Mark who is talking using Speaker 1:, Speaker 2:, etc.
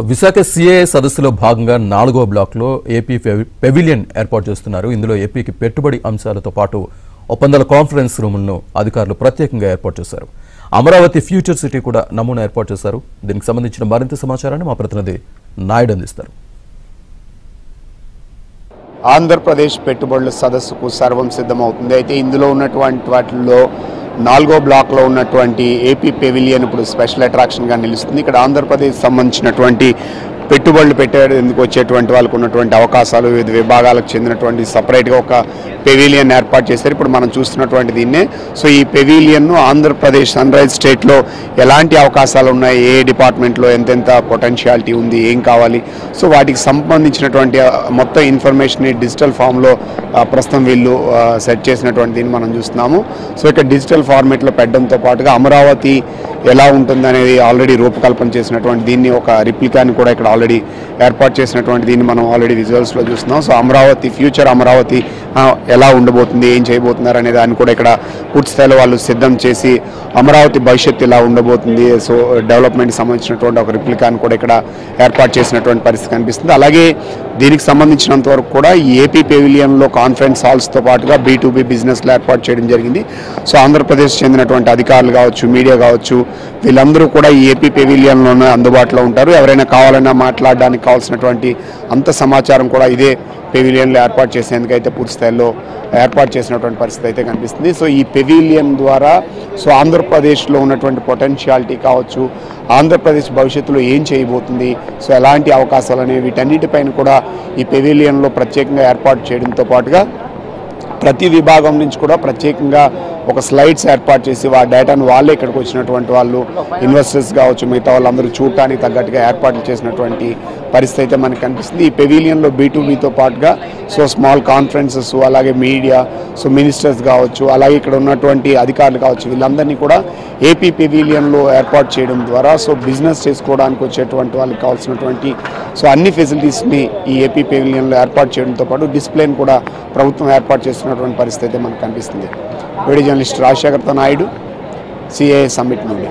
Speaker 1: Visakha CAA సదస్సులో భాగంగా 4వ బ్లాక్లో ఏపీ పెవిలియన్ ఏర్పాటు చేస్తున్నారు. ఇందులో ఏపీకి పెట్టుబడి అంశాలతో పాటు ఒప్పందాల కాన్ఫరెన్స్ రూమ్లను అధికారులు ప్రత్యేకంగా ఏర్పాటు చేశారు. అమరావతి ఫ్యూచర్ సిటీ కూడా నమూనా ఏర్పాటు చేశారు. దీనికి సంబంధించిన మరింత సమాచారాన్ని మా ప్రతినిధి నాయుడు అందిస్తారు.
Speaker 2: ఆంధ్రప్రదేశ్ పెట్టుబడుల సదస్సుకు సర్వం సిద్ధమవుతుంది. అయితే ఇందులో ఉన్నటువంటి వాటిల్లో 4వ బ్లాక్లో ఉన్నటువంటి ఏపీ పెవిలియన్ ఇప్పుడు స్పెషల్ అట్రాక్షన్గా నిలుస్తుంది. ఇక్కడ ఆంధ్రప్రదేశ్ సంబంధించినటువంటి పెట్టుబడులు పెట్టేందుకు వచ్చేటువంటి వాళ్ళకు ఉన్నటువంటి అవకాశాలు, వివిధ విభాగాలకు చెందినటువంటి సపరేట్గా ఒక పెవిలియన్ ఏర్పాటు చేశారు. ఇప్పుడు మనం చూస్తున్నటువంటి దీన్నే. సో ఈ పెవిలియన్ను ఆంధ్రప్రదేశ్ సన్ రైజ్ స్టేట్లో ఎలాంటి అవకాశాలు ఉన్నాయి, ఏ డిపార్ట్మెంట్లో ఎంతెంత పొటెన్షియాలిటీ ఉంది, ఏం కావాలి, సో వాటికి సంబంధించినటువంటి మొత్తం ఇన్ఫర్మేషన్ డిజిటల్ ఫామ్లో ప్రస్తుతం వీళ్ళు సెట్ చేసినటువంటి దీన్ని మనం చూస్తున్నాము. సో ఇక్కడ డిజిటల్ ఫార్మేట్లో పెట్టడంతో పాటుగా అమరావతి ఎలా ఉంటుంది అనేది ఆల్రెడీ రూపకల్పన చేసినటువంటి దీన్ని ఒక రిప్లికాని కూడా ఇక్కడ ఆల్రెడీ ఏర్పాటు చేసినటువంటి దీన్ని మనం ఆల్రెడీ విజువల్స్లో చూస్తున్నాం. సో అమరావతి ఫ్యూచర్ అమరావతి ఎలా ఉండబోతుంది, ఏం చేయబోతున్నారు అనే దాన్ని కూడా ఇక్కడ పూర్తి స్థాయిలో వాళ్ళు సిద్ధం చేసి అమరావతి భవిష్యత్తు ఎలా ఉండబోతుంది, సో డెవలప్మెంట్కి సంబంధించినటువంటి ఒక రిప్లికాని కూడా ఇక్కడ ఏర్పాటు చేసినటువంటి పరిస్థితి కనిపిస్తుంది. అలాగే దీనికి సంబంధించినంత వరకు కూడా ఈ ఏపీ పెవిలియన్లో కాన్ఫరెన్స్ హాల్స్తో పాటుగా B2B బిజినెస్లు ఏర్పాటు చేయడం జరిగింది. సో ఆంధ్రప్రదేశ్ చెందినటువంటి అధికారులు కావచ్చు, మీడియా కావచ్చు, వీళ్ళందరూ కూడా ఈ ఏపీ పెవిలియన్లోనే అందుబాటులో ఉంటారు. ఎవరైనా కావాలన్నా మాట్లాడడానికి కావాల్సినటువంటి అంత సమాచారం కూడా ఇదే పెవిలియన్లో ఏర్పాటు చేసేందుకైతే పూర్తి స్థాయిలో ఏర్పాటు చేసినటువంటి పరిస్థితి అయితే కనిపిస్తుంది. సో ఈ పెవిలియన్ ద్వారా సో ఆంధ్రప్రదేశ్లో ఉన్నటువంటి పొటెన్షియాలిటీ కావచ్చు, ఆంధ్రప్రదేశ్ భవిష్యత్తులో ఏం చేయబోతుంది, సో ఎలాంటి అవకాశాలు అనేవి వీటన్నిటిపైన కూడా ఈ పెవిలియన్లో ప్రత్యేకంగా ఏర్పాటు చేయడంతో పాటుగా ప్రతి విభాగం నుంచి కూడా ప్రత్యేకంగా ఒక స్లైడ్స్ ఏర్పాటు చేసి ఆ డేటాను వాళ్ళే ఇక్కడికి వచ్చినటువంటి వాళ్ళు ఇన్వెస్టర్స్ కావచ్చు, మిగతా వాళ్ళందరూ చూడటానికి తగ్గట్టుగా ఏర్పాట్లు చేసినటువంటి పరిస్థితి అయితే మనకు కనిపిస్తుంది. ఈ పెవిలియన్లో B2Bతో పాటుగా సో స్మాల్ కాన్ఫరెన్సెస్, అలాగే మీడియా, సో మినిస్టర్స్ కావచ్చు, అలాగే ఇక్కడ ఉన్నటువంటి అధికారులు కావచ్చు, వీళ్ళందరినీ కూడా ఏపీ పెవిలియన్లో ఏర్పాటు చేయడం ద్వారా సో బిజినెస్ చేసుకోవడానికి వచ్చేటువంటి వాళ్ళకి కావాల్సినటువంటి సో అన్ని ఫెసిలిటీస్ని ఈ ఏపీ పెవిలియన్లో ఏర్పాటు చేయడంతో పాటు డిస్ప్లేని కూడా ప్రభుత్వం ఏర్పాటు చేస్తున్నటువంటి పరిస్థితి అయితే మనకు కనిపిస్తుంది. వీడియో జర్నలిస్ట్ రాజశేఖర్తో నాయుడు, సిఏఏ సమ్మిట్ నుండి.